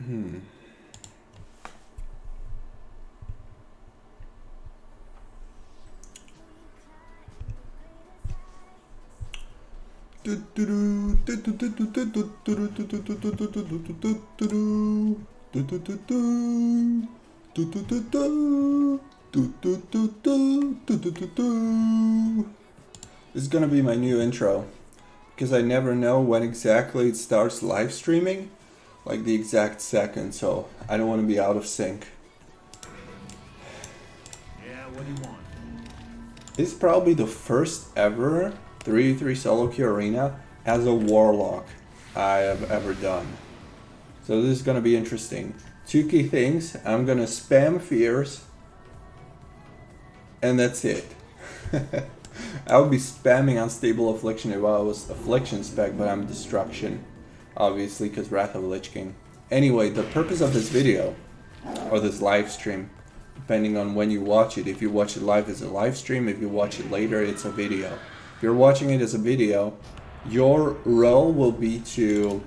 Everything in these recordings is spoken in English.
This is gonna be my new intro, because I never know when exactly it starts live streaming, like the exact second, so I don't want to be out of sync. Yeah, what do you want? This is probably the first ever 3v3 solo queue arena as a warlock I have ever done. So this is gonna be interesting. Two key things: I'm gonna spam fears, and that's it. I would be spamming Unstable Affliction if I was Affliction spec, but I'm Destruction, obviously, because Wrath of Lich King. Anyway, the purpose of this video, or this live stream, depending on when you watch it. If you watch it live, it's a live stream. If you watch it later, it's a video. If you're watching it as a video, your role will be to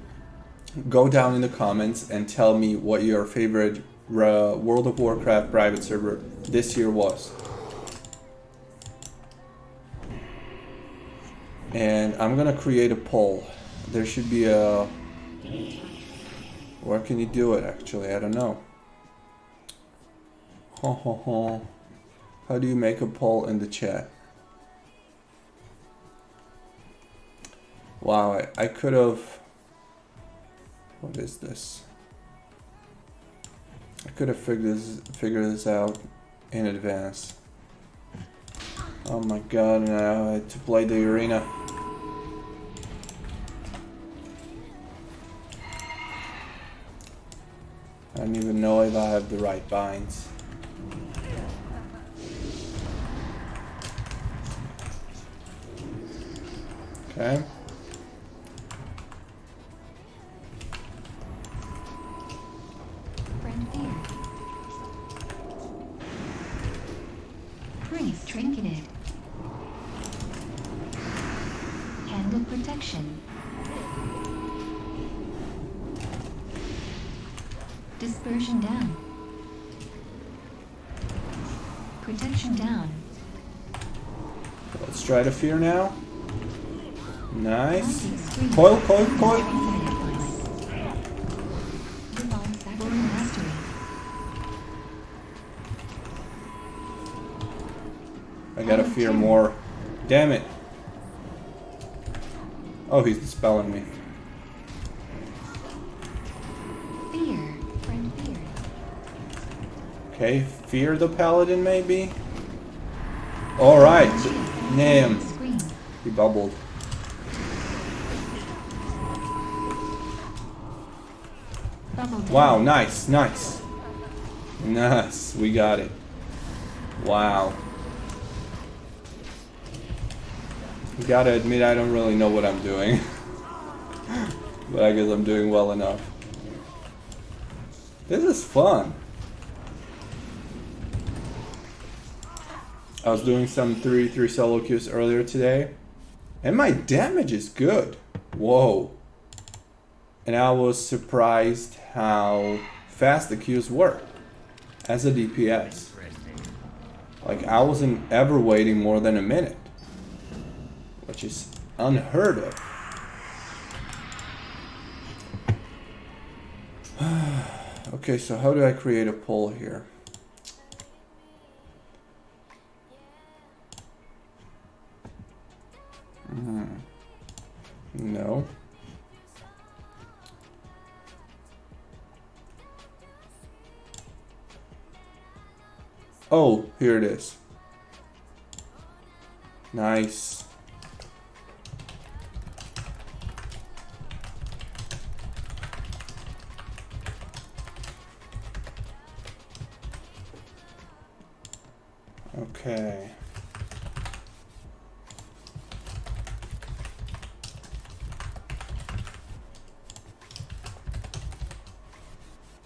go down in the comments and tell me what your favorite World of Warcraft private server this year was. And I'm gonna create a poll. There should be a... Where can you do it, actually? I don't know. How do you make a poll in the chat? Wow, I could have... What is this? I could have figured this out in advance. Oh my god, now I had to play the arena. I don't even know if I have the right binds. Okay. Prince trinketed. Handle protection. Dispersion down. Protection down. Let's try to fear now. Nice. Coil, coil, coil. I gotta fear more. Damn it. Oh, he's dispelling me. Fear. Friend fear. Okay, fear the paladin maybe? Alright. Damn. He bubbled. Wow, nice, nice. Nice, we got it. Wow. You gotta admit, I don't really know what I'm doing. But I guess I'm doing well enough. This is fun. I was doing some 3v3 solo queues earlier today, and my damage is good. Whoa. And I was surprised how fast the queues were as a DPS. Like, I wasn't ever waiting more than a minute, which is unheard of. Okay, so how do I create a poll here? No. Oh, here it is. Nice. Okay.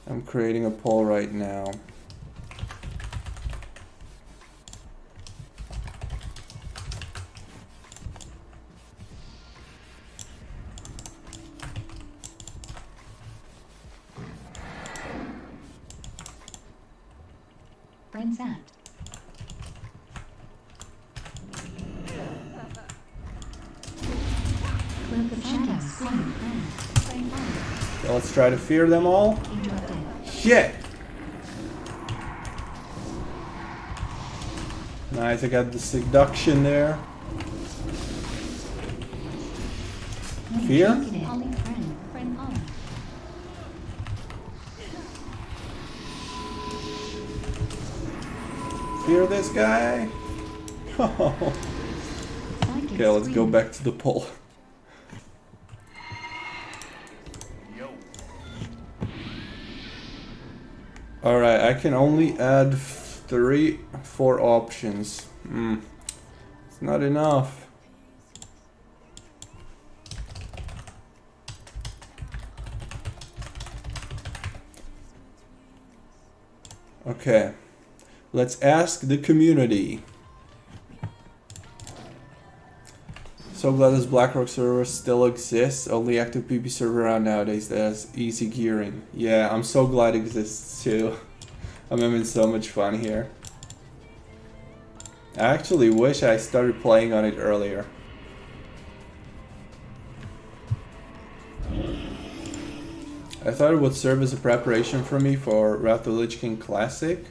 I'm creating a poll right now. Friends at. Cloak of Shadows. Friend. Friend on. So let's try to fear them all. Interrupted. Shit! Nice, I got the seduction there. Fear? Holly friend. Friend on. Fear this guy? Psychic Okay, let's go scream. back to the poll. Alright, I can only add 4 options. It's not enough. Okay, let's ask the community. So glad this BlackRock server still exists. Only active PvP server around nowadays that has easy gearing. Yeah, I'm so glad it exists too. I'm having so much fun here. I actually wish I started playing on it earlier. I thought it would serve as a preparation for me for Wrath of the Lich King Classic.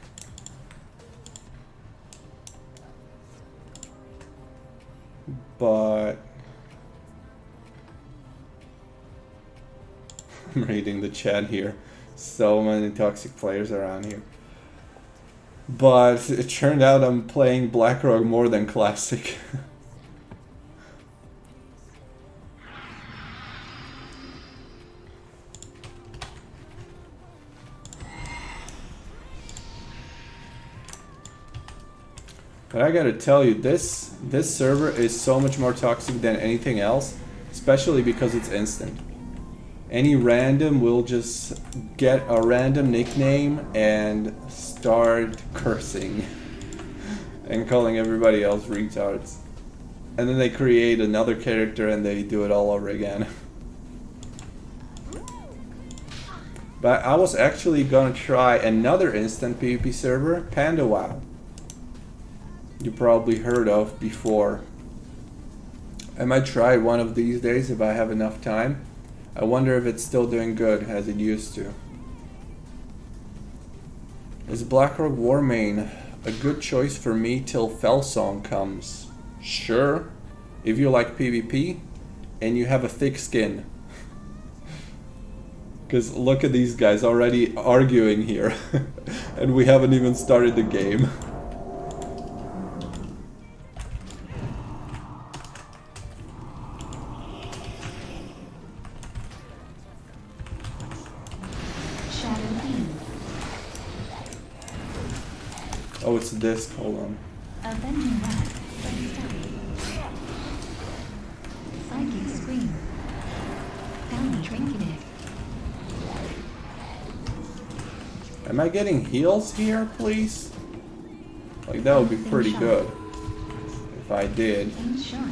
But I'm reading the chat here. So many toxic players around here. But it turned out I'm playing BlackRock more than Classic. But I gotta tell you, this server is so much more toxic than anything else, especially because it's instant. Any random will just get a random nickname and start cursing and calling everybody else retards. And then they create another character and they do it all over again. But I was actually gonna try another instant PvP server, Panda WoW. You probably heard of before. I might try one of these days if I have enough time. I wonder if it's still doing good as it used to. Is BlackRock Warmane a good choice for me till Fellsong comes? Sure, if you like PvP and you have a thick skin. Because look at these guys already arguing here and we haven't even started the game. Oh, it's this. Hold on. Avenging Wrath. Friend stop. Psychic scream. Found trinketed. Am I getting heals here, please? Like, that would be pretty good. If I did. Aim shot.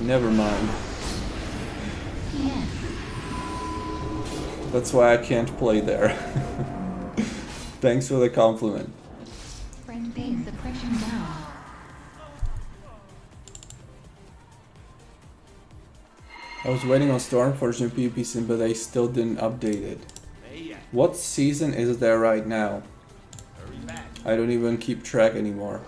Never mind. Yes. That's why I can't play there. Thanks for the compliment. Friend base suppression down. I was waiting on Stormforge and PvP sim, but they still didn't update it. What season is there right now? I don't even keep track anymore.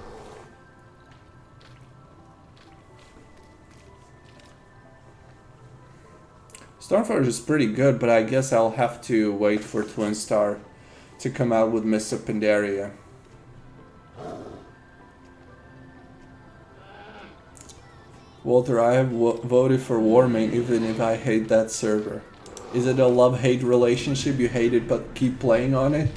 Stormforge is pretty good, but I guess I'll have to wait for Twin Star to come out with Mists of Pandaria. Walter, I have voted for Warmane even if I hate that server. Is it a love-hate relationship? You hate it but keep playing on it?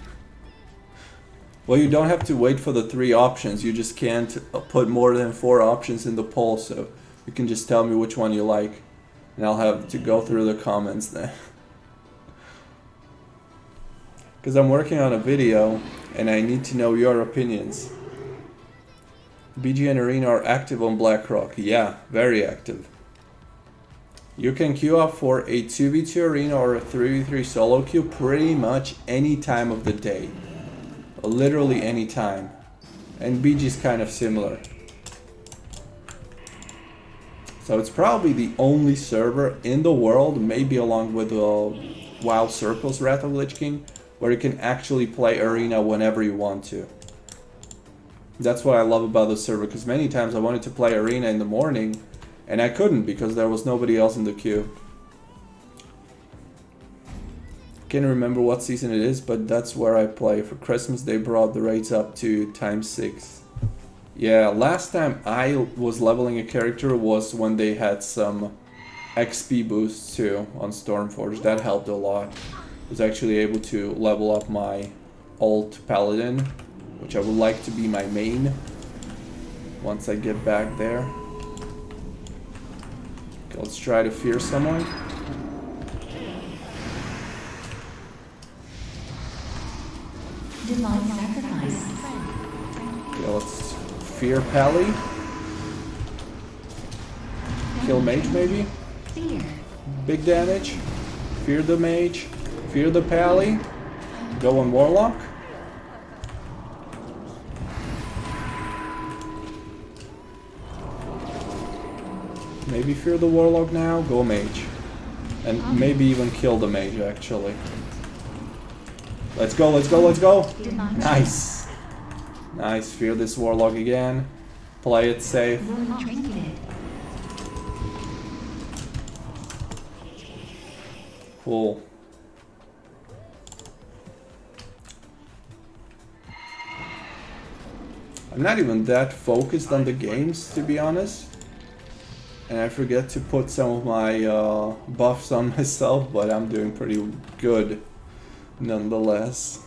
Well, you don't have to wait for the 3 options. You just can't put more than 4 options in the poll, so you can just tell me which one you like. And I'll have to go through the comments then. Because I'm working on a video and I need to know your opinions. BG and Arena are active on BlackRock. Yeah, very active. You can queue up for a 2v2 arena or a 3v3 solo queue pretty much any time of the day. Literally any time. And BG is kind of similar. So it's probably the only server in the world, maybe along with WoW Circles Wrath of Lich King, where you can actually play arena whenever you want to. That's what I love about the server, because many times I wanted to play arena in the morning and I couldn't because there was nobody else in the queue. Can't remember what season it is, but that's where I play. For Christmas they brought the rates up to ×6. Yeah, last time I was leveling a character was when they had some XP boosts too on Stormforge. That helped a lot. I was actually able to level up my alt paladin, which I would like to be my main once I get back there. Okay, let's try to fear someone. Divine sacrifice. Okay, let's fear Pally. Kill mage maybe? Fear. Big damage. Fear the mage. Fear the Pally. Go on Warlock. Maybe fear the Warlock now. Go mage. And maybe even kill the mage actually. Let's go, let's go, let's go! Nice! Nice, fear this Warlock again. Play it safe. Cool. I'm not even that focused on the games, to be honest. And I forget to put some of my buffs on myself, but I'm doing pretty good nonetheless.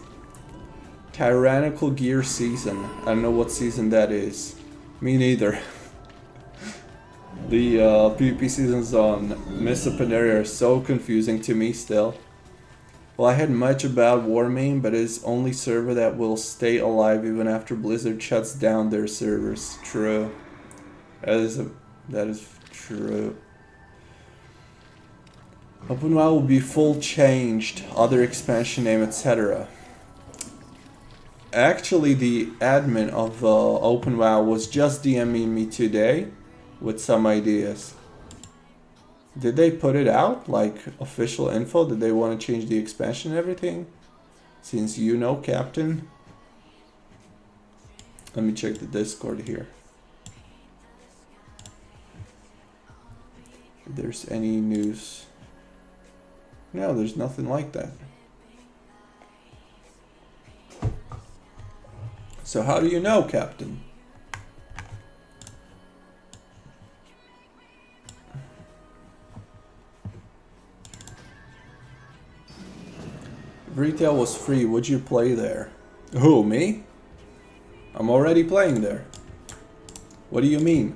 Tyrannical Gear season. I don't know what season that is. Me neither. The PvP seasons on Mists of Pandaria are so confusing to me still. Well, I heard much about Warmane, but it's only server that will stay alive even after Blizzard shuts down their servers. True. That is true. Open WoW will be full changed, other expansion name, etc. Actually, the admin of Open WoW was just DMing me today with some ideas. Did they put it out, like official info? Did they want to change the expansion and everything? Since you know, Captain. Let me check the Discord here. If there's any news. No, there's nothing like that. So how do you know, Captain? If retail was free, would you play there? Who, me? I'm already playing there. What do you mean?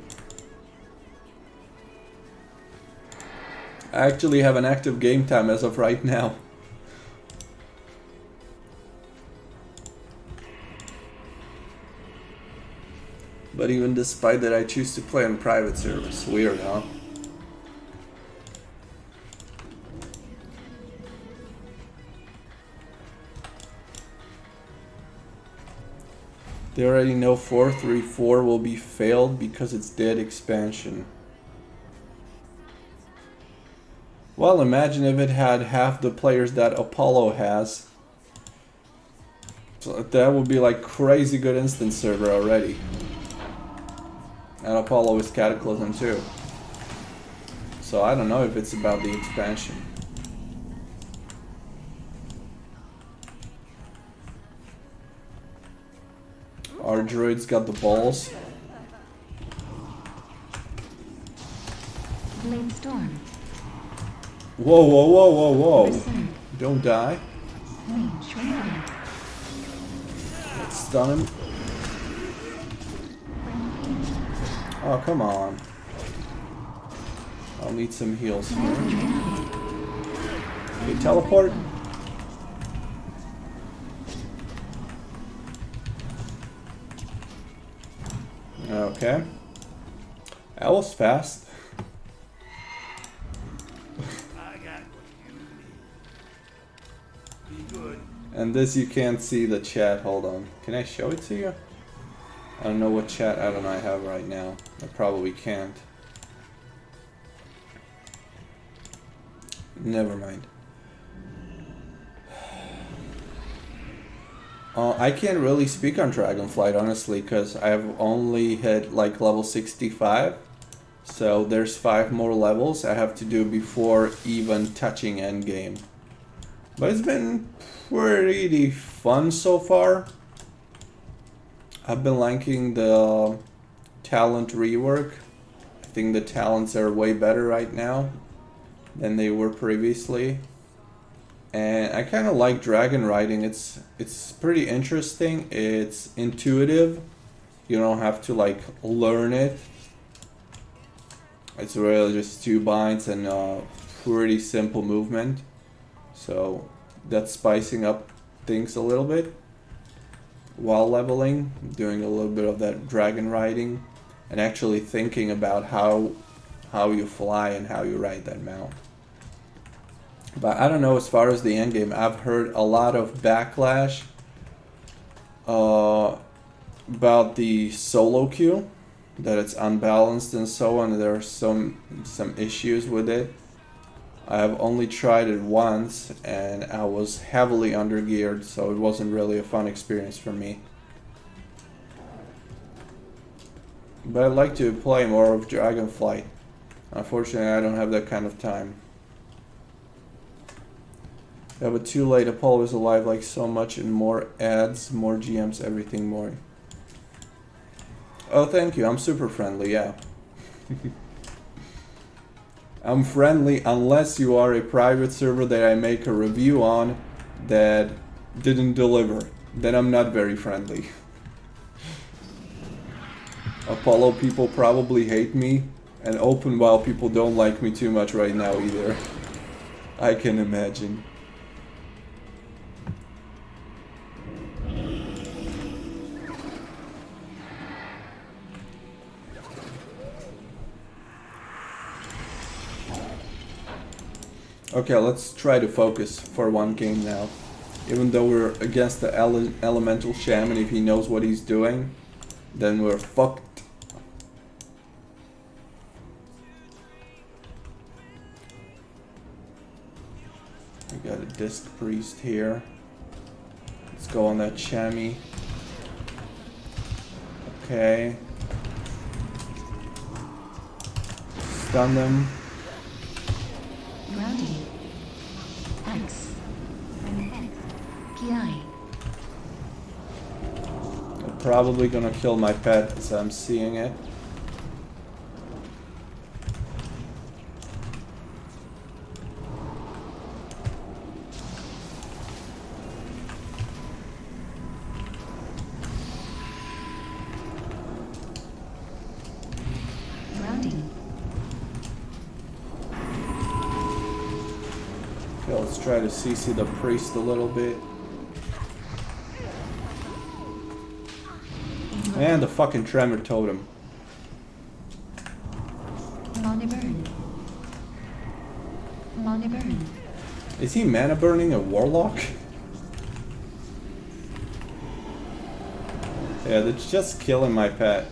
I actually have an active game time as of right now. But even despite that, I choose to play on private servers. Weird, huh? They already know 434 will be failed because it's dead expansion. Well, imagine if it had half the players that Apollo has. So that would be like crazy good instance server already. And Apollo is Cataclysm too. So I don't know if it's about the expansion. Our druids got the balls. Blade Storm. Whoa, whoa, whoa, whoa, whoa. Berserk. Don't die. Range limited. Let's stun him. Oh, come on. I'll need some heals here. Okay, teleport. Okay. That was fast. And this you can't see the chat. Hold on. Can I show it to you? I don't know what chat add-on I have right now. I probably can't. Never mind. I can't really speak on Dragonflight honestly, because I've only hit like level 65. So there's 5 more levels I have to do before even touching endgame. But it's been pretty fun so far. I've been liking the talent rework. I think the talents are way better right now than they were previously. And I kind of like dragon riding. It's pretty interesting. It's intuitive. You don't have to like learn it. It's really just 2 binds and pretty simple movement. So that's spicing up things a little bit. While leveling, doing a little bit of that dragon riding and actually thinking about how you fly and how you ride that mount. But I don't know, as far as the endgame, I've heard a lot of backlash about the solo queue, that it's unbalanced and so on. There are some issues with it. I have only tried it once and I was heavily undergeared, so it wasn't really a fun experience for me. But I'd like to play more of Dragonflight. Unfortunately, I don't have that kind of time. Yeah, but too late. Apollo is alive like so much and more ads, more GMs, everything more. Oh, thank you. I'm super friendly, yeah. I'm friendly unless you are a private server that I make a review on that didn't deliver. Then I'm not very friendly. Apollo people probably hate me, and Open WoW people don't like me too much right now either. I can imagine. Okay, let's try to focus for one game now. Even though we're against the elemental shaman, if he knows what he's doing, then we're fucked. We got a disc priest here. Let's go on that chamois. Okay. Stun them. Grounding. X. PI. I'm probably gonna kill my pet as I'm seeing it. Grounding. Okay, let's try to CC the priest a little bit. And the fucking tremor totem. Mana burn. Mana burn. Is he mana burning a warlock? Yeah, they're just killing my pet.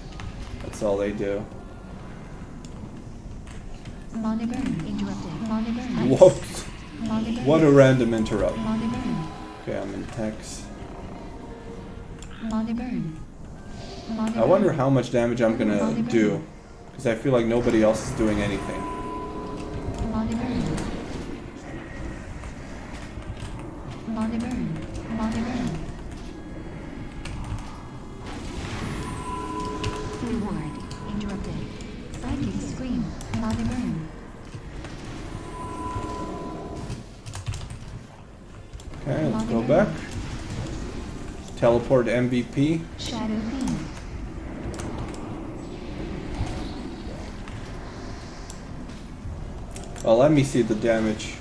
That's all they do. Mana burn. Interrupted. Mana burn. What? Mana burn. What a random interrupt. Mana burn. Okay, I'm in hex. Mana burn. Mana I wonder burn. how much damage I'm gonna do. Because I feel like nobody else is doing anything. Mana burn. Mana burn. Mana burn. Reward. Interrupted. Psychic scream. Mana burn. Okay, let's go back. Teleport MVP. Shadow Fiend. Well, let me see the damage.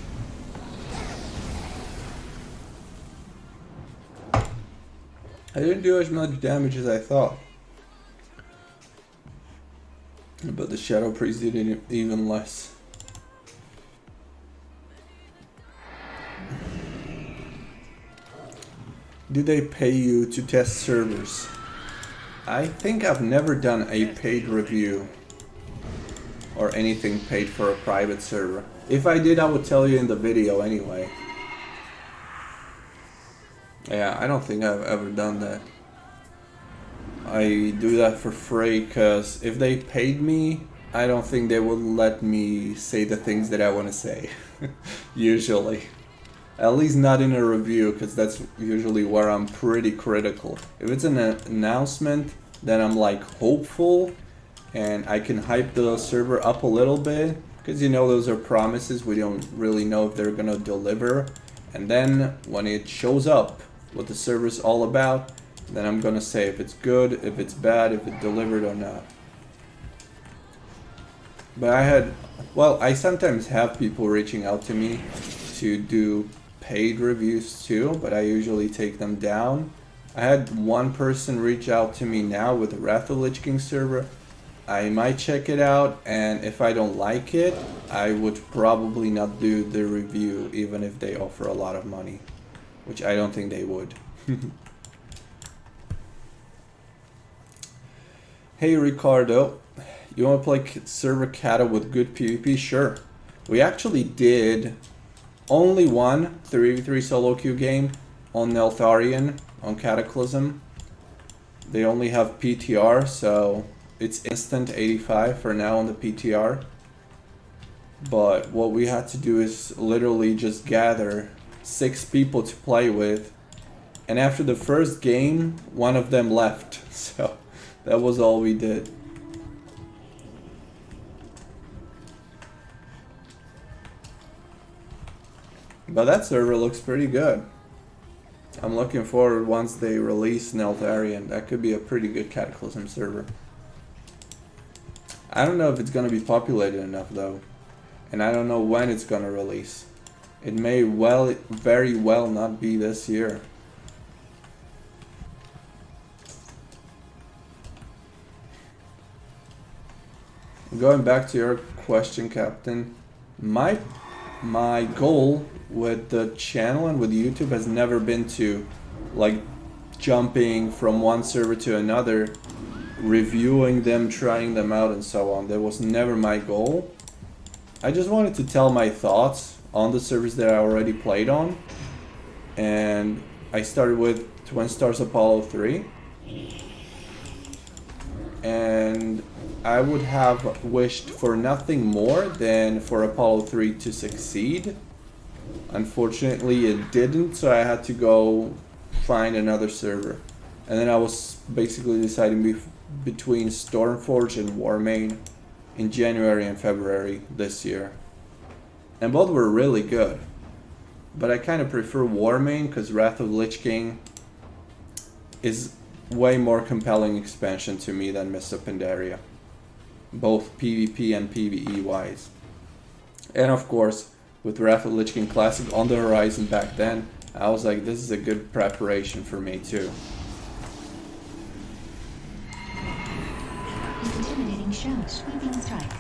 I didn't do as much damage as I thought. But the Shadow Priest did even less. Do they pay you to test servers? I think I've never done a paid review or anything paid for a private server. If I did, I would tell you in the video anyway. Yeah, I don't think I've ever done that. I do that for free because if they paid me, I don't think they would let me say the things that I want to say. Usually. At least not in a review, because that's usually where I'm pretty critical. If it's an announcement, then I'm like hopeful and I can hype the server up a little bit, because you know those are promises. We don't really know if they're gonna deliver. And then when it shows up what the server's all about, then I'm gonna say if it's good, if it's bad, if it delivered or not. But I sometimes have people reaching out to me to do paid reviews too, but I usually take them down. I had one person reach out to me now with the Wrath of Lich King server. I might check it out, and if I don't like it, I would probably not do the review even if they offer a lot of money, which I don't think they would. Hey Ricardo, you want to play server Kata with good PvP? Sure. We actually did only one 3v3 solo queue game on Neltharion, on Cataclysm. They only have PTR, so it's instant 85 for now on the PTR. But what we had to do is literally just gather 6 people to play with. And after the first game, one of them left. So that was all we did. But that server looks pretty good. I'm looking forward once they release Neltharion. That could be a pretty good Cataclysm server. I don't know if it's going to be populated enough though. And I don't know when it's going to release. It may very well not be this year. Going back to your question, Captain, my goal with the channel and with YouTube has never been to like jumping from one server to another, reviewing them, trying them out and so on. That was never my goal. I just wanted to tell my thoughts on the servers that I already played on, and I started with Twin Stars Apollo 3, and I would have wished for nothing more than for Apollo 3 to succeed. Unfortunately it didn't, so I had to go find another server. And then I was basically deciding between Stormforge and Warmane in January and February this year. And both were really good. But I kind of prefer Warmane because Wrath of Lich King is way more compelling expansion to me than Mists of Pandaria, both PvP and PvE wise. And of course, with Wrath of Lich King Classic on the horizon back then, I was like, this is a good preparation for me too. Intimidating show, sweeping strikes.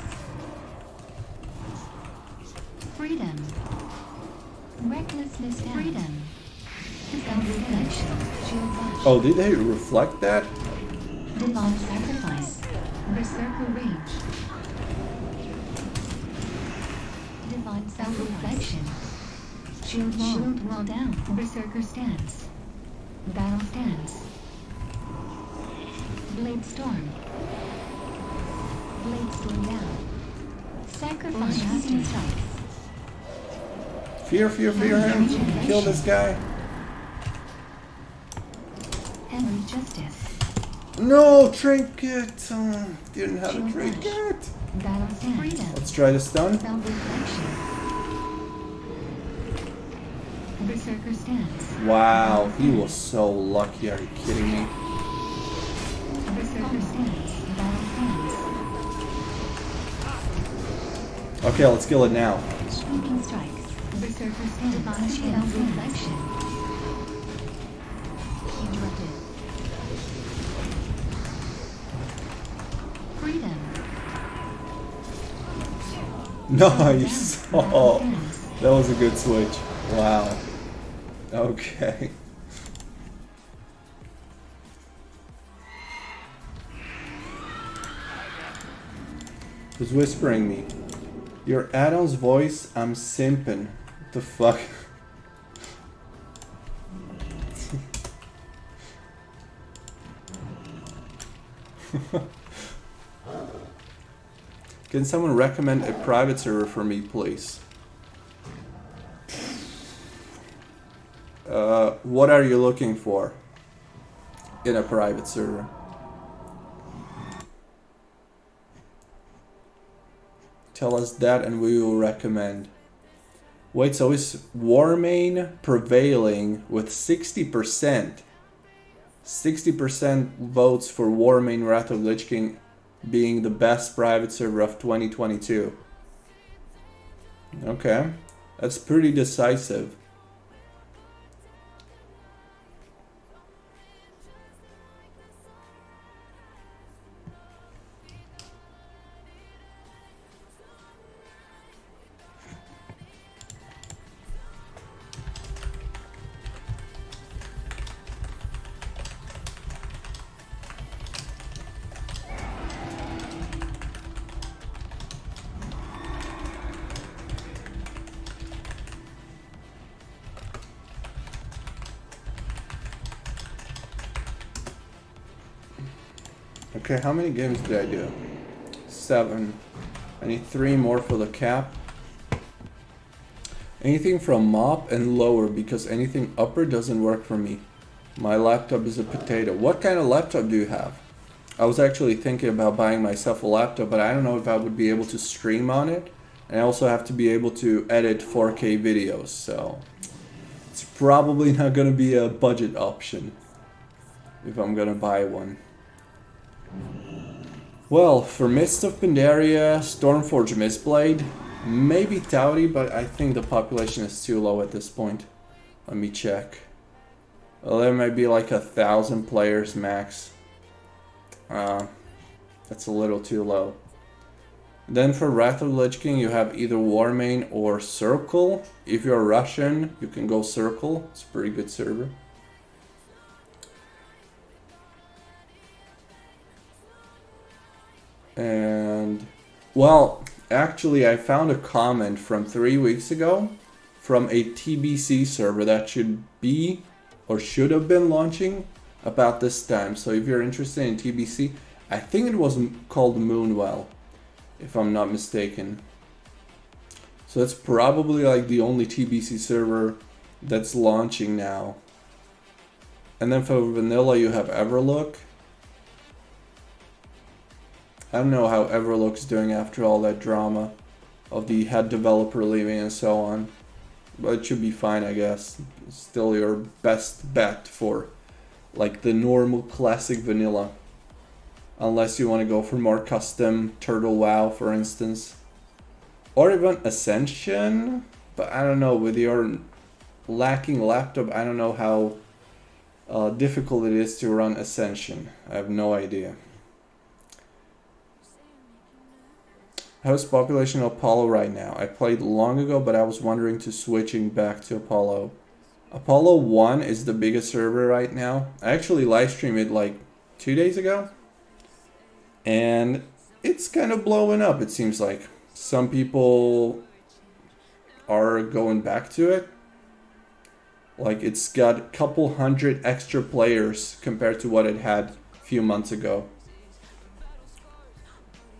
Freedom. Recklessness, freedom. Self-reflection, shield bash. Oh, did they reflect that? Divine sacrifice. Berserker rage. Divine self-reflection. Shield wall down. Berserker stance. Battle stance. Blade storm. Blade storm down. Sacrifice shooting strikes. Fear him. Kill this guy. Henry justice. No, trinket. Didn't have a trinket. Battle stance. Freedom. Let's try the stun. Self-reflection. Berserker stance. Wow, he was so lucky. Are you kidding me? Berserker stance. Battle stance. Okay, let's kill it now. Sweeping strikes. Berserker stance. Divine self-reflection. Interrupted. Freedom. Nice. Oh, that was a good switch. Wow. Okay. Who's whispering me? Your add-on's voice, I'm simping. What the fuck? Can someone recommend a private server for me, please? What are you looking for in a private server? Tell us that and we will recommend. Wait, so is Warmane prevailing with 60%? 60% votes for Warmane Wrath of Lich King being the best private server of 2022. Okay, that's pretty decisive. Okay, how many games did I do? 7. I need 3 more for the cap. Anything from mop and lower, because anything upper doesn't work for me. My laptop is a potato. What kind of laptop do you have? I was actually thinking about buying myself a laptop, but I don't know if I would be able to stream on it. And I also have to be able to edit 4K videos, so it's probably not gonna be a budget option if I'm gonna buy one. Well, for Mist of Pandaria, Stormforge Mistblade, maybe Tauti, but I think the population is too low at this point. Let me check. Well, there might be like 1,000 players max. That's a little too low. Then for Wrath of the Lich King, you have either Warmane or Circle. If you're Russian, you can go Circle. It's a pretty good server. And, well, actually I found a comment from 3 weeks ago from a TBC server that should be or should have been launching about this time. So if you're interested in TBC, I think it was called Moonwell, if I'm not mistaken. So it's probably like the only TBC server that's launching now. And then for vanilla you have Everlook. I don't know how Everlook's doing after all that drama of the head developer leaving and so on. But it should be fine, I guess. It's still your best bet for like the normal classic vanilla. Unless you want to go for more custom Turtle WoW, for instance. Or even Ascension. But I don't know, with your lacking laptop, I don't know how difficult it is to run Ascension. I have no idea. How's population of Apollo right now? I played long ago, but I was wondering to switching back to Apollo. Apollo 1 is the biggest server right now. I actually live streamed it like 2 days ago. And it's kind of blowing up, it seems like. Some people are going back to it. Like it's got a couple hundred extra players compared to what it had a few months ago.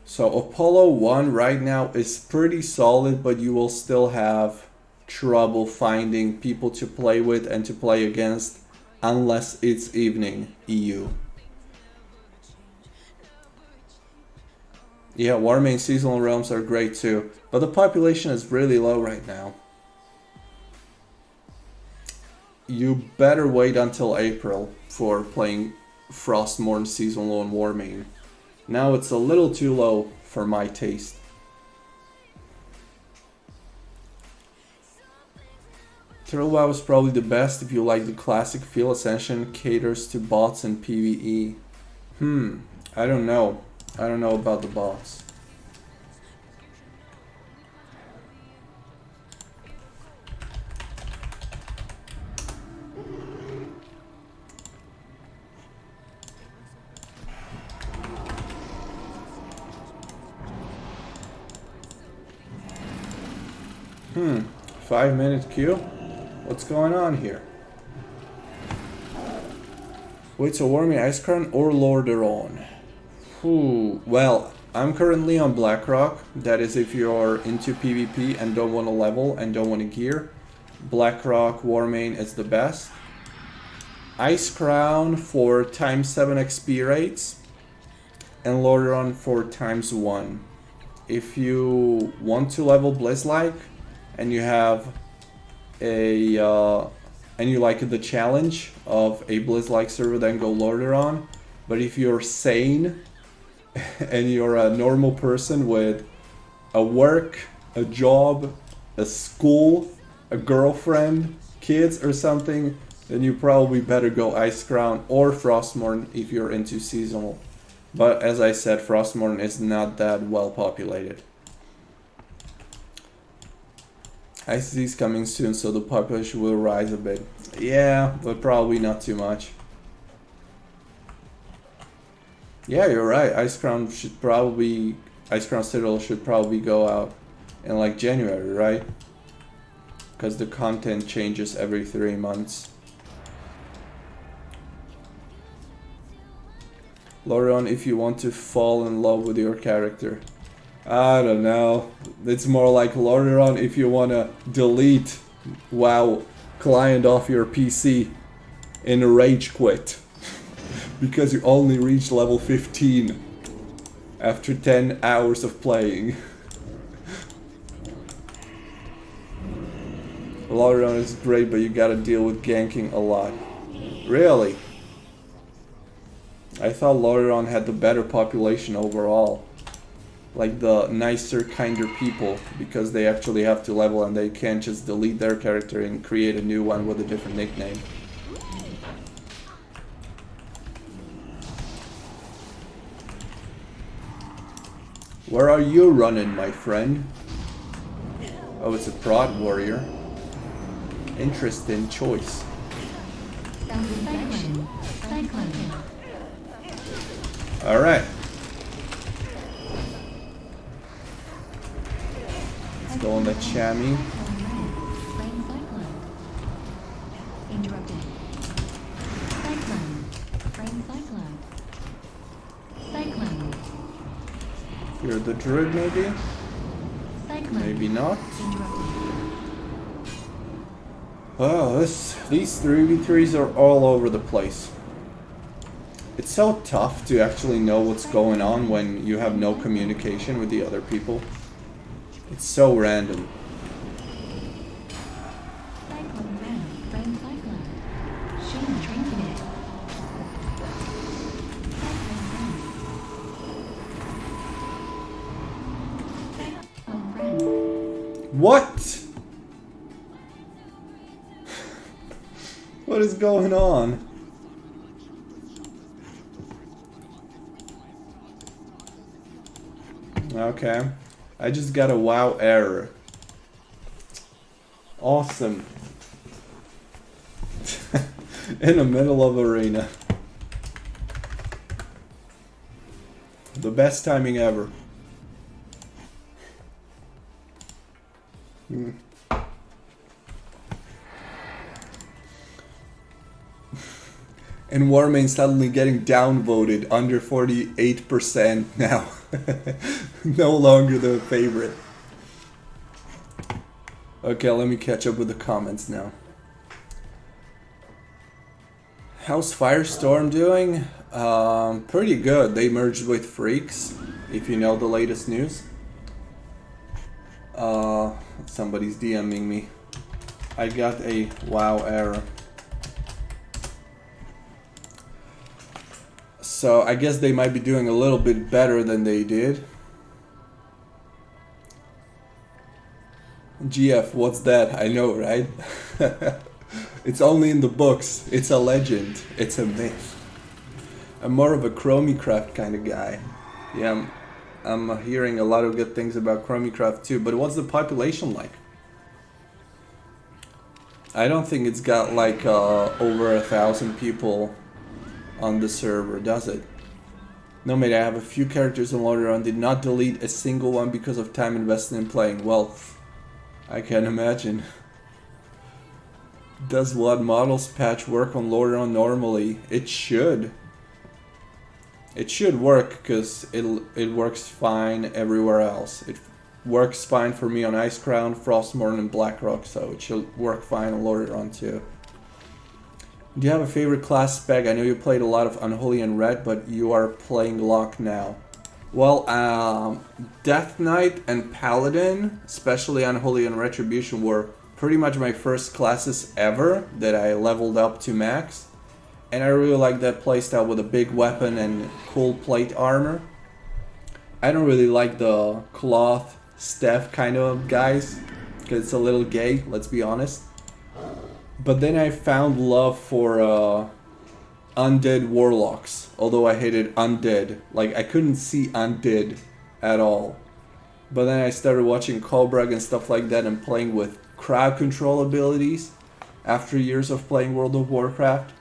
So Apollo 1 right now is pretty solid, but you will still have trouble finding people to play with and to play against unless it's evening EU. Yeah, Warmane seasonal realms are great too, but the population is really low right now. You better wait until April for playing Frostmourne seasonal on Warmane. Now it's a little too low for my taste. Turtle WoW is probably the best if you like the classic feel. Ascension caters to bots and PvE. I don't know. I don't know about the bots. 5-minute queue? What's going on here? Wait, so Warmane Ice Crown or Lordaeron? Well, I'm currently on Blackrock. That is if you're into PvP and don't want to level and don't want to gear. Blackrock Warmane is the best. Ice Crown for ×7 XP rates. And Lordaeron for ×1. If you want to level Blizzlike and you have a and you like the challenge of a Blizzlike server, then go Lordaeron. But if you're sane and you're a normal person with a work, a job, a school, a girlfriend, kids or something, then you probably better go Ice Crown or Frostmourne if you're into seasonal. But as I said, Frostmourne is not that well populated. ICC is coming soon, so the population will rise a bit. Yeah, but probably not too much. Yeah, you're right. Ice Crown Citadel should probably go out in like January, right? Because the content changes every 3 months. Lordaeron, if you want to fall in love with your character. I don't know. It's more like Lordaeron if you want to delete WoW client off your PC in a rage quit. Because you only reached level 15 after 10 hours of playing. Lordaeron is great, but you gotta deal with ganking a lot. Really? I thought Lordaeron had the better population overall. Like the nicer, kinder people, because they actually have to level and they can't just delete their character and create a new one with a different nickname. Where are you running, my friend? Oh, it's a prod warrior. Interesting choice. Alright. Let's go on the Chami. You're the druid, maybe? Maybe not. Oh, these 3v3s are all over the place. It's so tough to actually know what's going on when you have no communication with the other people. It's so random. What? What is going on? Okay. I just got a WoW error. Awesome. In the middle of arena. The best timing ever. And Warmane suddenly getting downvoted under 48% now. No longer the favorite. Okay, let me catch up with the comments now. How's Firestorm doing? Pretty good. They merged with Freaks, if you know the latest news. Somebody's DMing me. I got a WoW error. So I guess they might be doing a little bit better than they did. GF, what's that? I know, right? It's only in the books. It's a legend. It's a myth. I'm more of a Chromicraft kind of guy. Yeah, I'm hearing a lot of good things about Chromicraft too, but what's the population like? I don't think it's got like over 1,000 people on the server, does it? No, mate, I have a few characters in Lordaeron, did not delete a single one because of time invested in playing. Well, I can imagine. Does what models patch work on Lordaeron normally? It should. It should work because it works fine everywhere else. It works fine for me on Icecrown, Frostmourne, and Blackrock, so it should work fine on Lordaeron too. Do you have a favorite class spec? I know you played a lot of Unholy and Red, but you are playing Lock now. Well, Death Knight and Paladin, especially Unholy and Retribution, were pretty much my first classes ever that I leveled up to max. And I really like that playstyle with a big weapon and cool plate armor. I don't really like the cloth staff kind of guys, because it's a little gay, let's be honest. But then I found love for undead warlocks, although I hated undead. Like, I couldn't see undead at all. But then I started watching Kobrag and stuff like that and playing with crowd control abilities after years of playing World of Warcraft.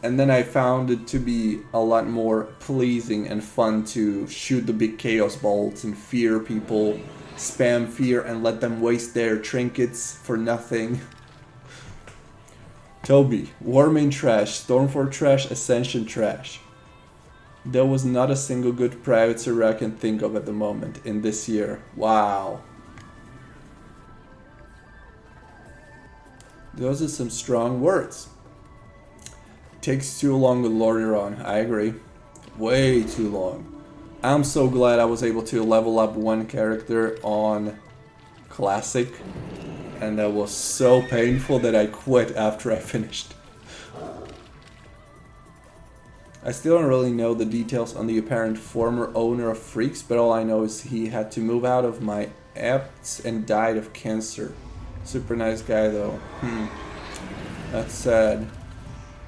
And then I found it to be a lot more pleasing and fun to shoot the big chaos bolts and fear people, spam fear and let them waste their trinkets for nothing. Toby, Warmane trash, Stormfort trash, Ascension trash. There was not a single good private server I can think of at the moment in this year. Wow. Those are some strong words. Takes too long with Lordaeron, I agree. Way too long. I'm so glad I was able to level up one character on Classic. And that was so painful that I quit after I finished. I still don't really know the details on the apparent former owner of Freaks, but all I know is he had to move out of my apps and died of cancer. Super nice guy though. That's sad.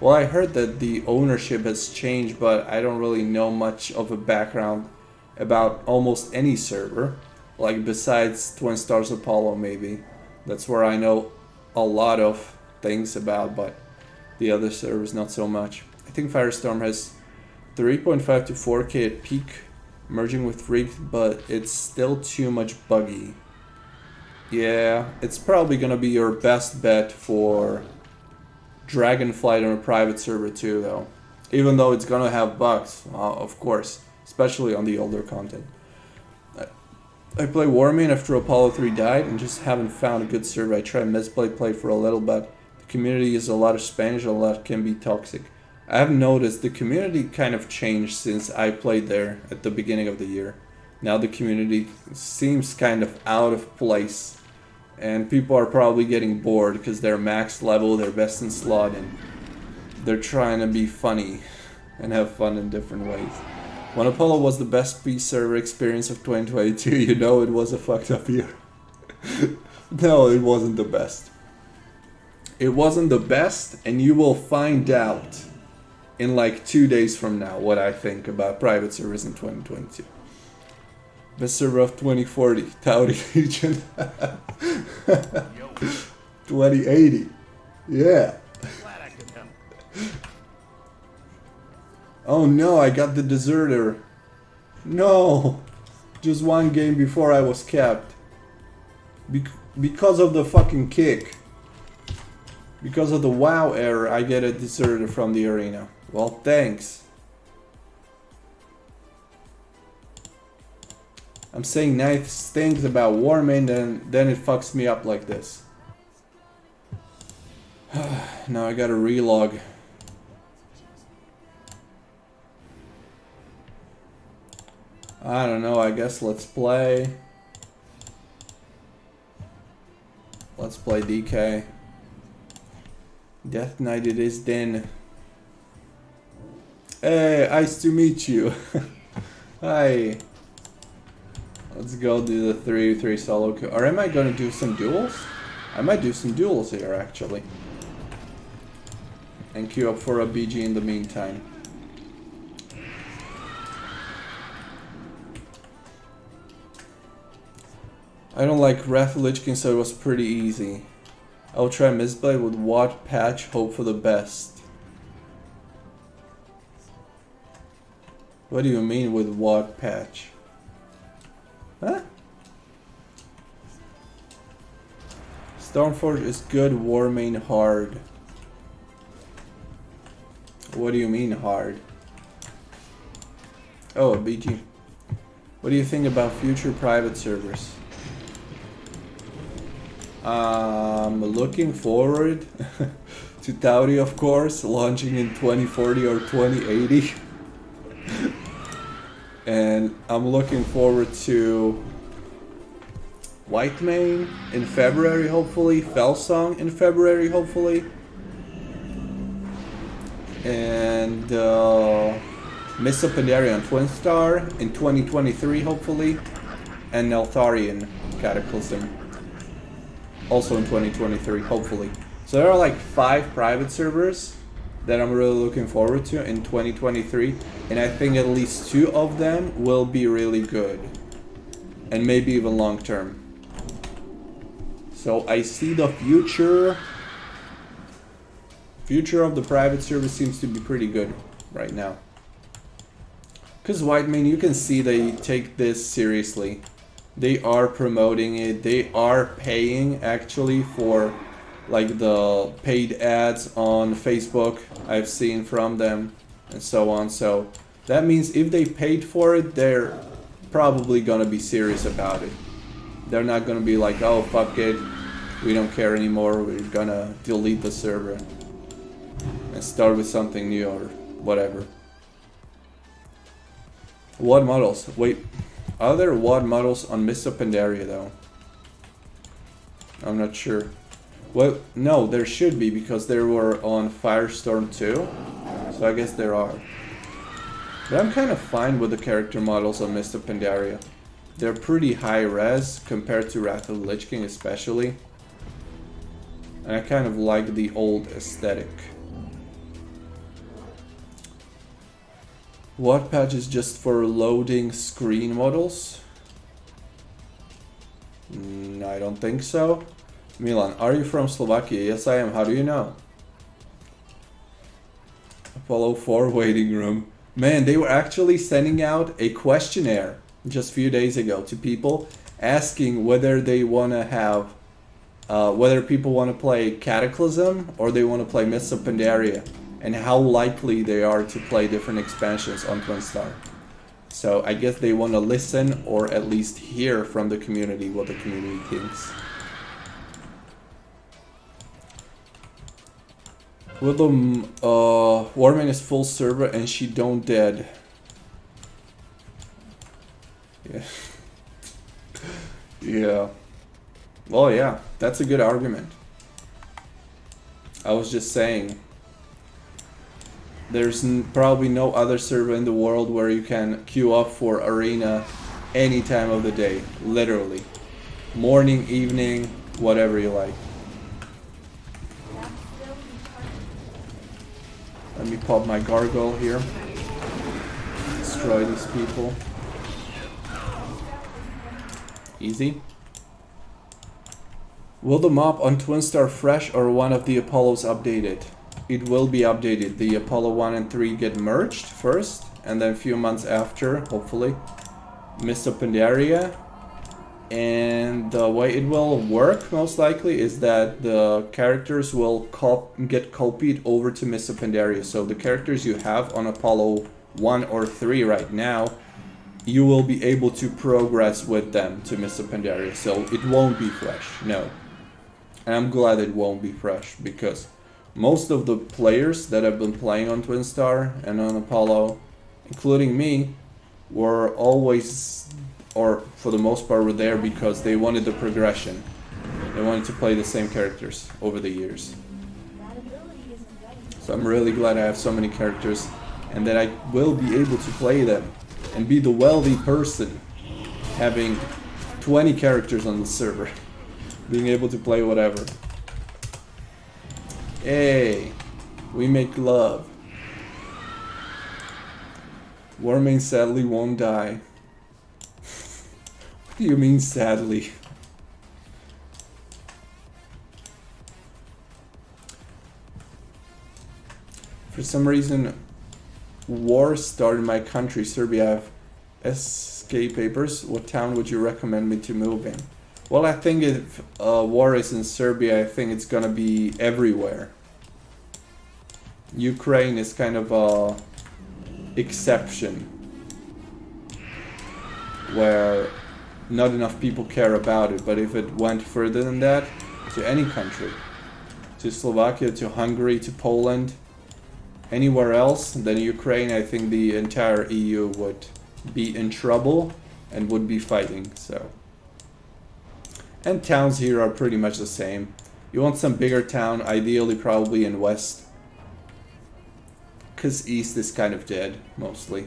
Well, I heard that the ownership has changed, but I don't really know much of a background about almost any server. Like, besides Twin Stars Apollo, maybe. That's where I know a lot of things about, but the other servers not so much. I think Firestorm has 3.5 to 4K at peak, merging with Freak, but it's still too much buggy. Yeah, it's probably gonna be your best bet for Dragonflight on a private server too, though. Even though it's gonna have bugs, of course, especially on the older content. I play Warmane after Apollo 3 died and just haven't found a good server. I tried Misplay Play for a little, but the community is a lot of Spanish, a lot can be toxic. I have noticed the community kind of changed since I played there at the beginning of the year. Now the community seems kind of out of place. And people are probably getting bored because they're max level, they're best in slot, and they're trying to be funny and have fun in different ways. When Apollo was the best P server experience of 2022, you know it was a fucked up year. No, it wasn't the best. It wasn't the best, and you will find out in like 2 days from now what I think about private servers in 2022. Best server of 2040, Tauri Legion. 2080. Yeah. Oh no, I got the deserter. No. Just one game before I was capped. Because of the fucking kick. Because of the WoW error, I get a deserter from the arena. Well, thanks. I'm saying nice things about Warmane, then it fucks me up like this. Now I gotta relog. I don't know, I guess let's play. Let's play DK. Death Knight it is then. Hey, nice to meet you. Hi. Let's go do the 3v3 solo queue. Or am I gonna do some duels? I might do some duels here actually. And queue up for a BG in the meantime. I don't like Wrath of Lich King, so it was pretty easy. I'll try Misplay with what patch, hope for the best. What do you mean with what patch? Huh? Stormforge is good, Warmane hard. What do you mean hard? Oh, a BG. What do you think about future private servers? Looking forward to Tauri, of course, launching in 2040 or 2080. And I'm looking forward to Warmane in February, hopefully. Felsong in February, hopefully. And Mists of Pandaria on Twin Star in 2023, hopefully. And Neltharion Cataclysm also in 2023, hopefully. So there are like 5 private servers that I'm really looking forward to in 2023. And I think at least 2 of them will be really good. And maybe even long term. So I see the future of the private server seems to be pretty good right now. Because Warmane, you can see they take this seriously. They are promoting it. They are paying actually for like the paid ads on Facebook I've seen from them and so on. So that means if they paid for it, they're probably gonna be serious about it. They're not gonna be like, oh fuck it, we don't care anymore, we're gonna delete the server and start with something new or whatever. WoD models. Wait, are there WoD models on Mists of Pandaria though? I'm not sure. Well, no, there should be because there were on Firestorm 2. So I guess there are. But I'm kind of fine with the character models on Mists of Pandaria. They're pretty high res compared to Wrath of the Lich King especially. And I kind of like the old aesthetic. WoD patch is just for loading screen models? I don't think so. Milan, are you from Slovakia? Yes, I am. How do you know? Apollo 4 waiting room. Man, they were actually sending out a questionnaire just a few days ago to people asking whether they want to have, whether people want to play Cataclysm or they want to play Mists of Pandaria, and how likely they are to play different expansions on Twin Star. So I guess they want to listen or at least hear from the community what the community thinks. Willem, Warmane is full server and she don't dead. Yeah. Yeah. Well, yeah, that's a good argument. I was just saying, there's probably no other server in the world where you can queue up for arena any time of the day, literally. Morning, evening, whatever you like. Let me pop my gargoyle here. Destroy these people. Easy. Will the map on Twin Star fresh or one of the Apollos updated? It will be updated. The Apollo 1 and 3 get merged first, and then a few months after, hopefully, Mists of Pandaria. And the way it will work, most likely, is that the characters will get copied over to Mists of Pandaria. So the characters you have on Apollo 1 or 3 right now, you will be able to progress with them to Mists of Pandaria. So it won't be fresh, no. And I'm glad it won't be fresh, because most of the players that have been playing on Twin Star and on Apollo, including me, were always, or for the most part, were there because they wanted the progression. They wanted to play the same characters over the years. So I'm really glad I have so many characters and that I will be able to play them and be the wealthy person having 20 characters on the server, being able to play whatever. Hey, we make love. Warmane sadly won't die. What do you mean sadly? For some reason, war started in my country, Serbia. I have SK papers. What town would you recommend me to move in? Well, I think if war is in Serbia, I think it's gonna be everywhere. Ukraine is kind of a exception where not enough people care about it, but if it went further than that, to any country, to Slovakia, to Hungary, to Poland, anywhere else than Ukraine, I think the entire EU would be in trouble and would be fighting. So, and towns here are pretty much the same. You want some bigger town, ideally probably in west, because east is kind of dead mostly.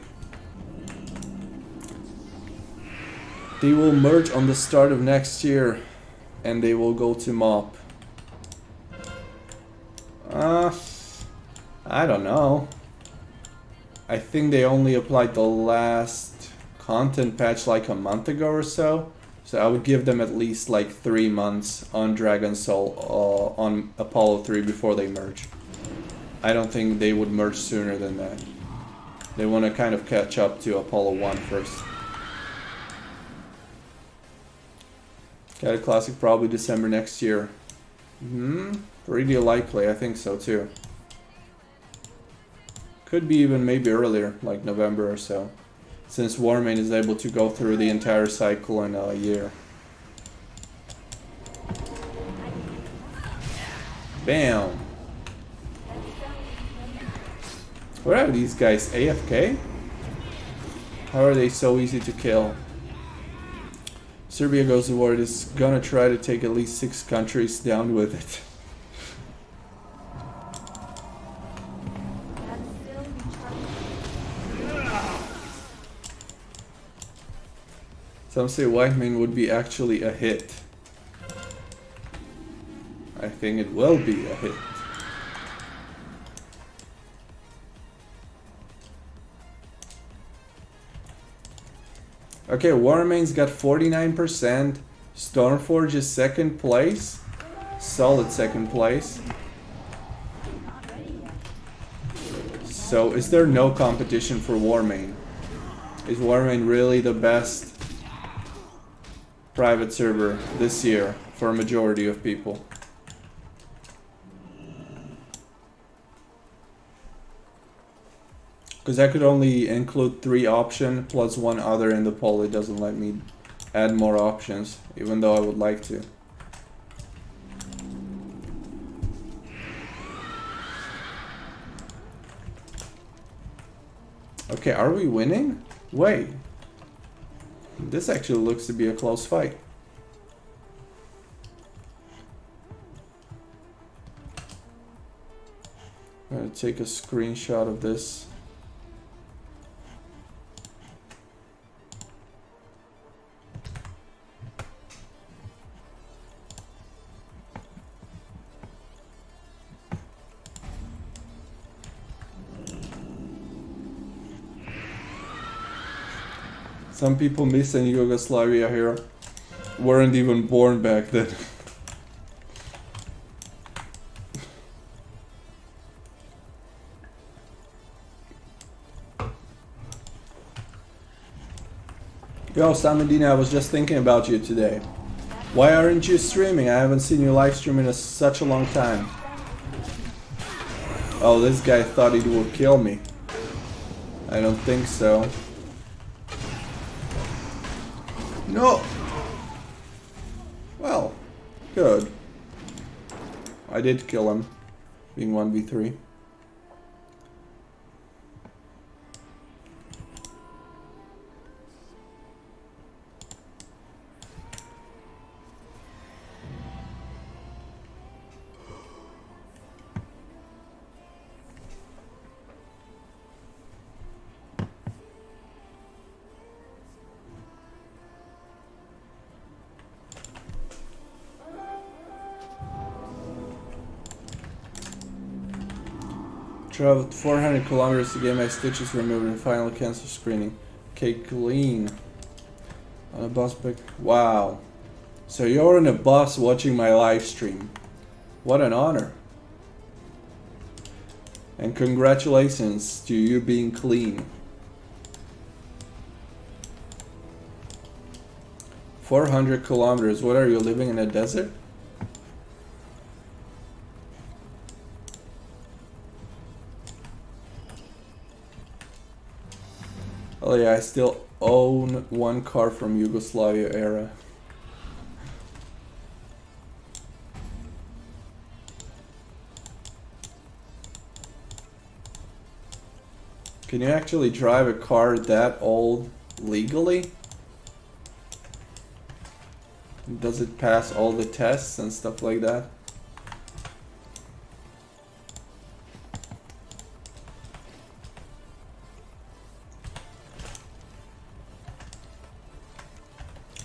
They will merge on the start of next year and they will go to MOP. I don't know. I think they only applied the last content patch like a month ago or so. So I would give them at least like 3 months on Dragon Soul on Apollo 3 before they merge. I don't think they would merge sooner than that. They want to kind of catch up to Apollo 1 first. Cat a Classic probably December next year. Pretty likely, I think so too. Could be even maybe earlier, like November or so, since Warmane is able to go through the entire cycle in a year. Bam! What are these guys, AFK? How are they so easy to kill? Serbia goes to war, is gonna try to take at least 6 countries down with it. Some say Warmane would be actually a hit. I think it will be a hit. Okay, Warmane's got 49%. Stormforge is second place. Solid second place. So, is there no competition for Warmane? Is Warmane really the best private server this year for a majority of people? Because I could only include 3 options plus 1 other in the poll. It doesn't let me add more options, even though I would like to. Okay, are we winning? Wait. This actually looks to be a close fight. I'm gonna take a screenshot of this. Some people missing Yugoslavia here weren't even born back then. Yo, Samedina, I was just thinking about you today. Why aren't you streaming? I haven't seen you live stream in such a long time. Oh, this guy thought he would kill me. I don't think so. No! Well, good. I did kill him, being 1v3. Traveled 400 kilometers to get my stitches removed and final cancer screening. Okay, clean. On a bus back. Wow. So you're on a bus watching my live stream. What an honor. And congratulations to you being clean. 400 kilometers. What are you, living in a desert? Oh yeah, I still own one car from Yugoslavia era. Can you actually drive a car that old legally? Does it pass all the tests and stuff like that?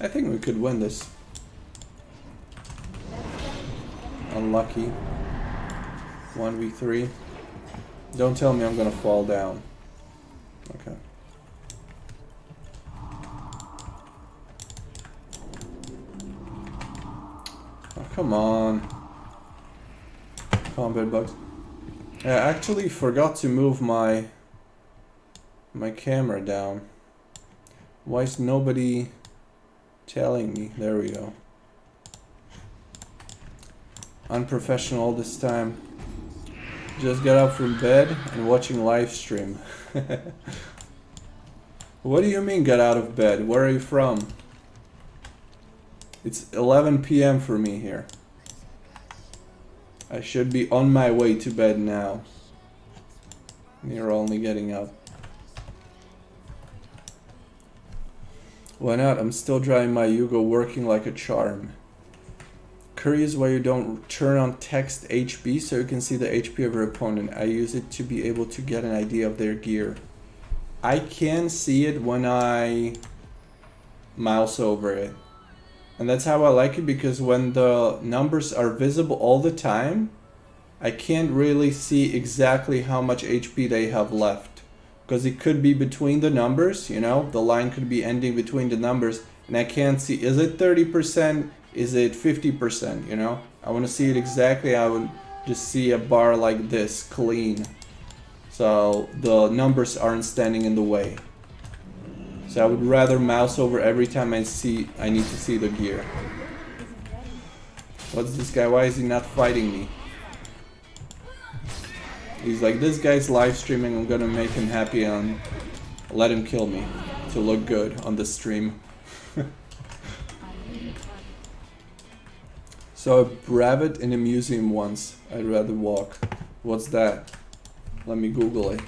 I think we could win this. Unlucky. 1v3. Don't tell me I'm gonna fall down. Okay. Oh, come on. Combat bugs. I actually forgot to move my camera down. Why is nobody telling me? There we go. Unprofessional all this time. Just got up from bed and watching live stream. What do you mean got out of bed? Where are you from? It's 11 p.m. for me here. I should be on my way to bed now. You're only getting up. Why not? I'm still driving my Yugo, working like a charm. Curious why you don't turn on text HP so you can see the HP of your opponent. I use it to be able to get an idea of their gear. I can see it when I mouse over it. And that's how I like it, because when the numbers are visible all the time, I can't really see exactly how much HP they have left. Because it could be between the numbers, you know, the line could be ending between the numbers, and I can't see, is it 30%? Is it 50%, you know? I want to see it exactly. I would just see a bar like this, clean. So the numbers aren't standing in the way. So I would rather mouse over every time I need to see the gear. What's this guy? Why is he not fighting me? He's like, this guy's live streaming, I'm gonna make him happy and let him kill me to look good on the stream. So a rabbit in a museum once. I'd rather walk. What's that? Let me Google it.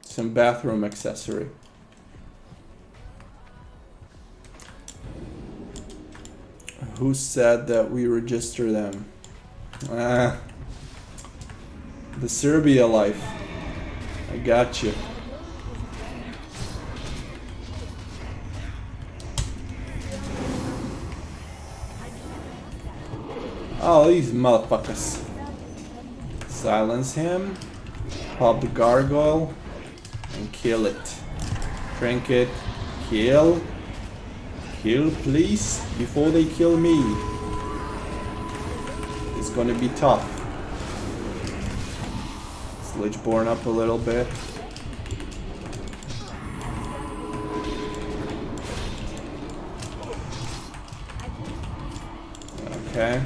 Some bathroom accessory. Who said that we register them? The Serbia life. I got you. Oh, these motherfuckers. Silence him. Pop the gargoyle. And kill it. Trinket. Kill. Kill, please. Before they kill me. It's gonna be tough. Lichborn up a little bit. Okay.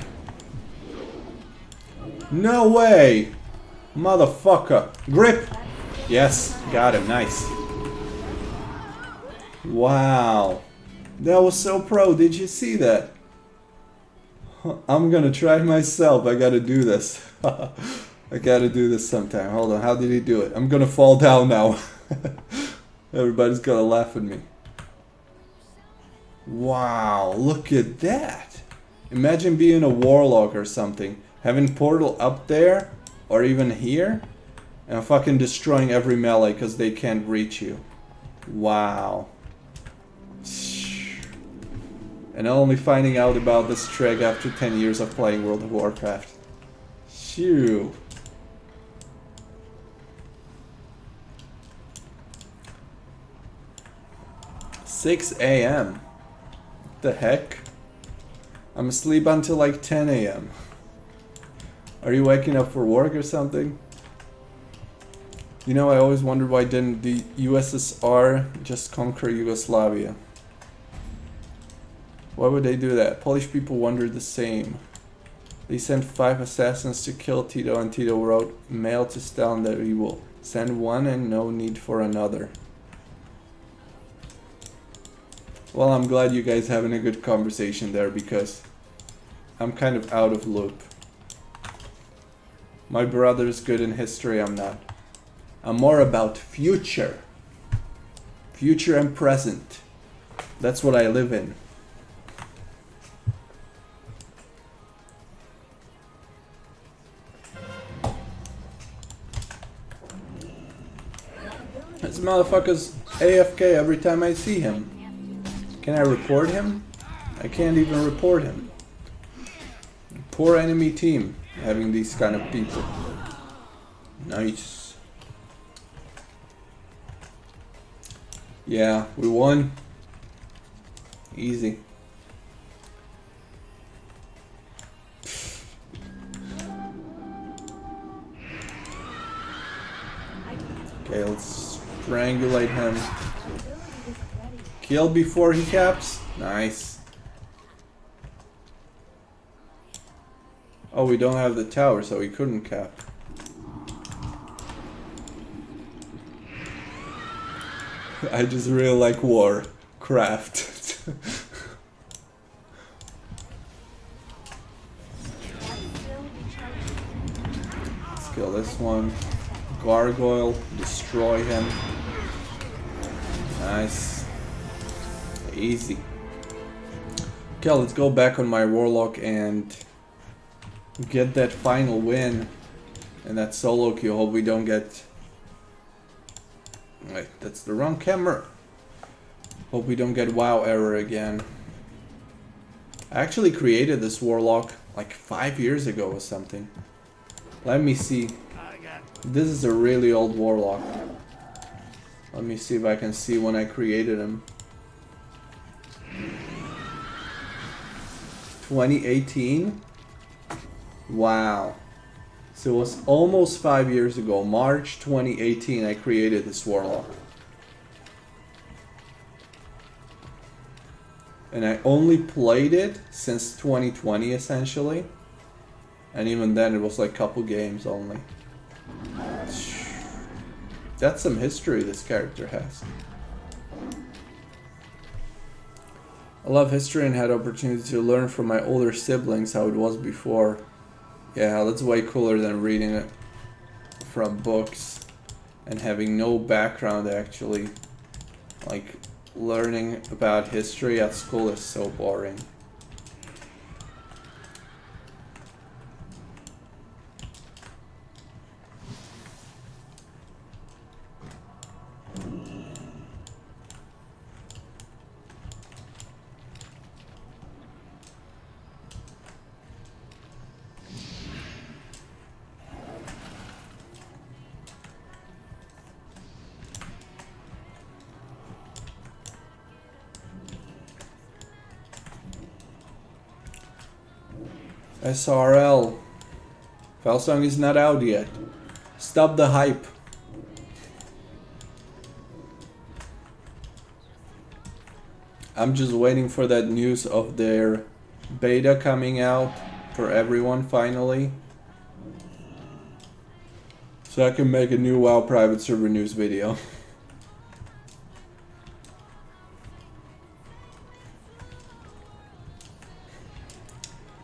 No way! Motherfucker. Grip! Yes, got him. Nice. Wow. That was so pro. Did you see that? I'm gonna try myself. I gotta do this. I gotta do this sometime. Hold on, how did he do it? I'm gonna fall down now. Everybody's gonna laugh at me. Wow, look at that. Imagine being a warlock or something. Having portal up there, or even here, and fucking destroying every melee because they can't reach you. Wow. And only finding out about this trick after 10 years of playing World of Warcraft. Shoo. 6 a.m. What the heck? I'm asleep until like 10 a.m. Are you waking up for work or something? You know, I always wondered why didn't the USSR just conquer Yugoslavia? Why would they do that? Polish people wondered the same. They sent 5 assassins to kill Tito, and Tito wrote mail to Stalin that he will send one and no need for another. Well, I'm glad you guys having a good conversation there, because I'm kind of out of loop. My brother's good in history, I'm not. I'm more about future. Future and present. That's what I live in. This motherfucker's AFK every time I see him. Can I report him? I can't even report him. Poor enemy team having these kind of people. Nice. Yeah, we won. Easy. Okay, let's strangulate him. Kill before he caps. Nice. Oh, we don't have the tower, so he couldn't cap. I just really like Warcraft. Let's kill this one. Gargoyle, destroy him. Nice. Easy. Okay, let's go back on my Warlock and get that final win and that solo queue. Hope we don't get... Wait, that's the wrong camera. Hope we don't get WoW error again. I actually created this Warlock like 5 years ago or something. Let me see. This is a really old Warlock. Let me see if I can see when I created him. 2018? Wow. So it was almost 5 years ago, March 2018, I created this Warlock. And I only played it since 2020 essentially. And even then it was like a couple games only. That's some history this character has. I love history and had opportunity to learn from my older siblings how it was before. Yeah, that's way cooler than reading it from books and having no background actually. Like, learning about history at school is so boring. SRL. Felsong is not out yet. Stop the hype. I'm just waiting for that news of their beta coming out for everyone finally. So I can make a new WoW private server news video.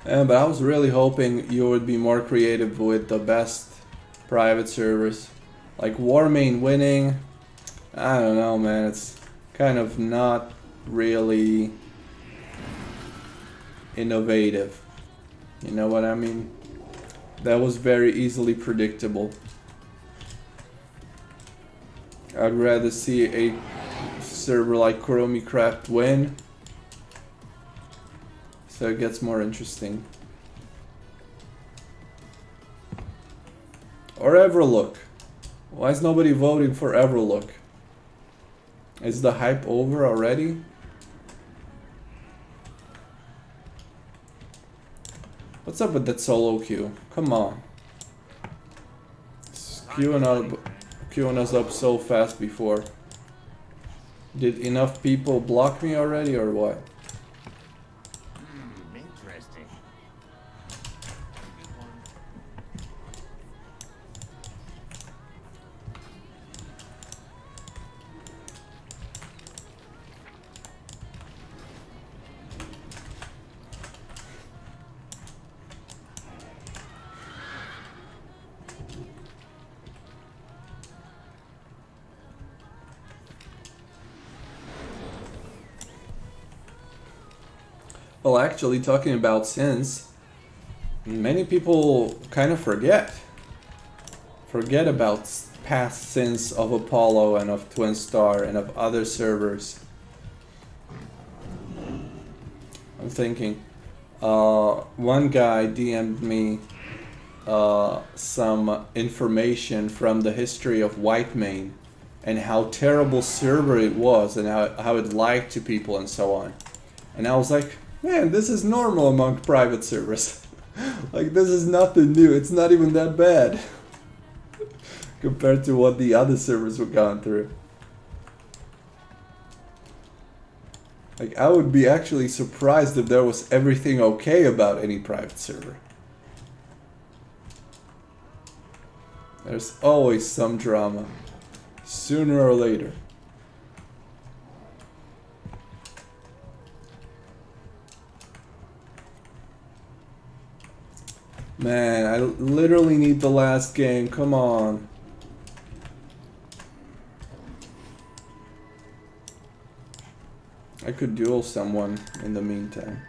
But I was really hoping you would be more creative with the best private servers. Like Warmane winning, I don't know, man, it's kind of not really innovative. You know what I mean? That was very easily predictable. I'd rather see a server like Chromicraft win, so it gets more interesting. Or Everlook. Why is nobody voting for Everlook? Is the hype over already? What's up with that solo queue? Come on. queuing us up so fast before. Did enough people block me already or what? Interesting. Well, actually, talking about sins, many people kind of forget about past sins of Apollo and of Twin Star and of other servers. I'm thinking, one guy DM'd me some information from the history of Warmane and how terrible server it was and how it lied to people and so on. And I was like, man, this is normal among private servers. Like, this is nothing new. It's not even that bad compared to what the other servers were going through. Like, I would be actually surprised if there was everything okay about any private server. There's always some drama, sooner or later. Man, I literally need the last game, come on. I could duel someone in the meantime.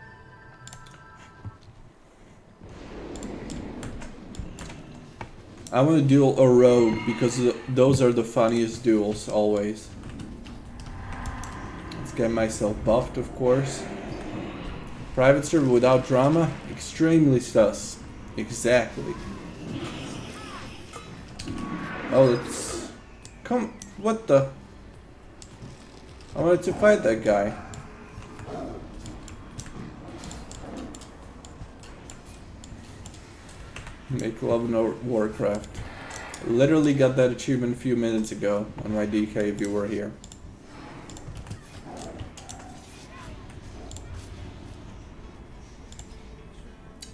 I want to duel a rogue because those are the funniest duels always. Let's get myself buffed, of course. Private server without drama, extremely sus. Exactly. Oh, it's... Come... What the... I wanted to fight that guy. Make love no Warcraft. Literally got that achievement a few minutes ago on my DK if you were here.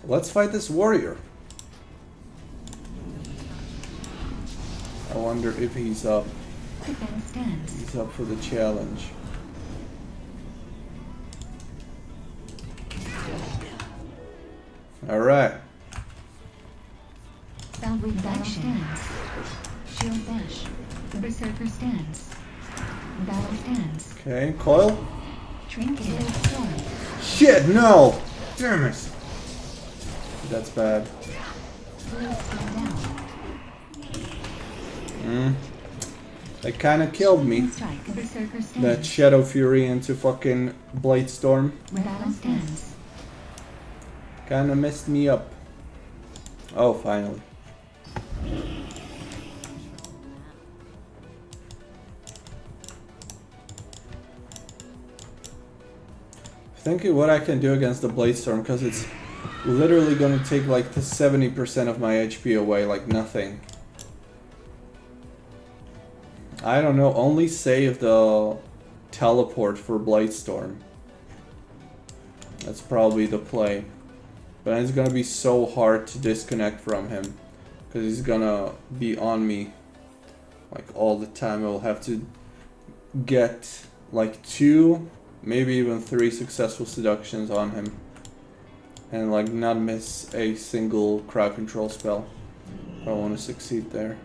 Let's fight this warrior. I wonder if he's up. He's up for the challenge. Alright. Boundary battle stance. Shield dash. Berserker stance. Battle stance. Okay, coil. Trinket storm. Shit, no! Damn it. That's bad. That kinda killed me. That Shadow Fury into fucking Blade Storm. Kinda messed me up. Oh, finally. Thinking what I can do against the Blade Storm, because it's literally gonna take like 70% of my HP away, like nothing. I don't know, only save the teleport for Blade Storm. That's probably the play. But it's gonna be so hard to disconnect from him, because he's gonna be on me like all the time. I'll have to get like 2, maybe even 3 successful seductions on him, and like not miss a single crowd control spell if I want to succeed there.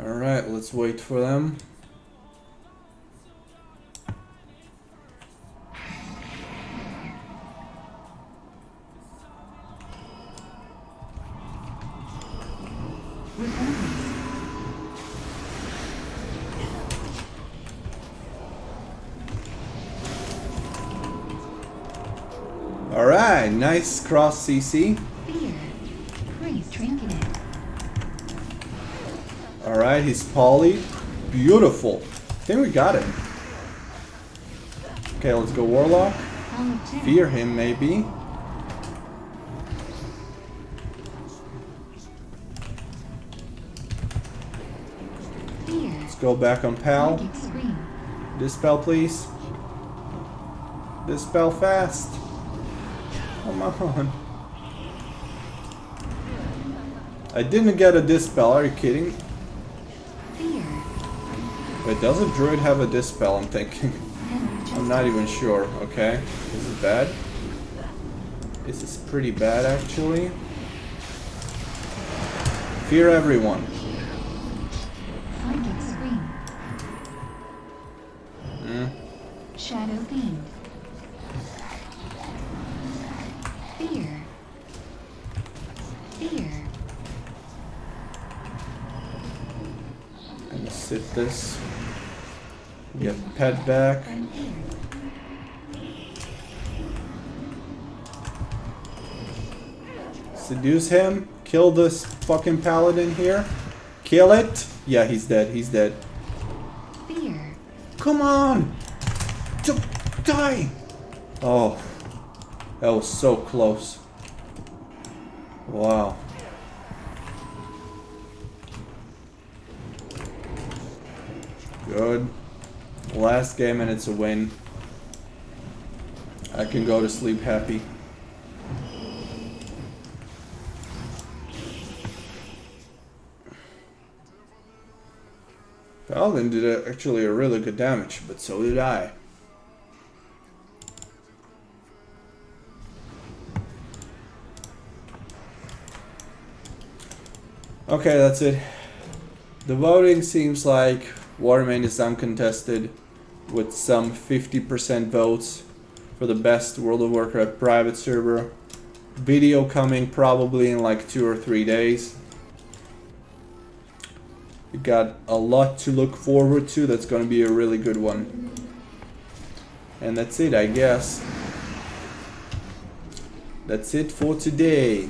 Alright, let's wait for them. Alright, nice cross CC. Fear. Praise trinketed. Alright, he's poly. Beautiful. I think we got it. Okay, let's go Warlock. Olive check. Fear him, maybe. Fear. Let's go back on Pal. Psychic scream. Dispel, please. Dispel fast. Come on. I didn't get a Dispel, are you kidding? Fear. Wait, does a druid have a Dispel, I'm thinking? I'm not even sure, okay. This is bad. This is pretty bad, actually. Fear everyone. Psychic scream. Shadow fiend. Fear. Fear. Gonna sit this. Get pet back. Seduce him. Kill this fucking paladin here. Kill it. Yeah, he's dead. He's dead. Fear. Come on. Die. Oh. That was so close. Wow. Good. Last game and it's a win. I can go to sleep happy. Paladin did actually a really good damage, but so did I. Okay, that's it. The voting seems like Warmane is uncontested with some 50% votes for the best World of Warcraft private server. Video coming probably in like 2 or 3 days. We got a lot to look forward to. That's going to be a really good one. And that's it, I guess. That's it for today.